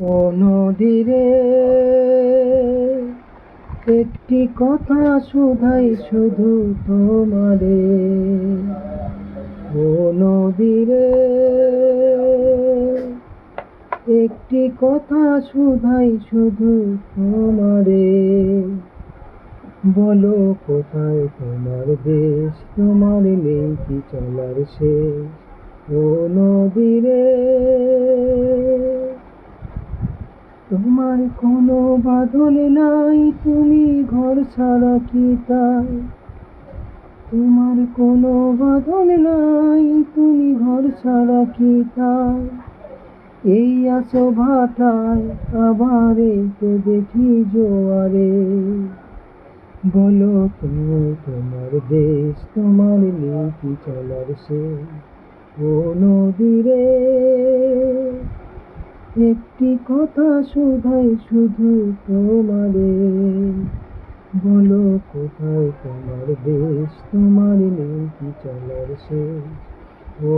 ও নদীরে একটি কথা শুধাই শুধু তোমারে। ও নদীরে একটি কথা শুধাই শুধু তোমারে। বলো কোথায় তোমার দেশ, তোমার নেই কি চলার শেষ। ও নদীরে তোমার কোনো বাঁধন নাই, তুমি ঘর ছাড়া কি তাই। তোমার কোনো বাঁধন নাই, তুমি ঘর ছাড়া কি তাই। এই আছো ভাটায়, আবার এই তো দেখি জোয়ারে। বলো তুমি তোমার দেশ, তোমার নেই কি চলার শেষ। ও নদীরে একটি কথা শুধাই শুধু তোমারে। বলো কোথায় তোমার দেশ, তোমার নেই কি চলার শেষ। ও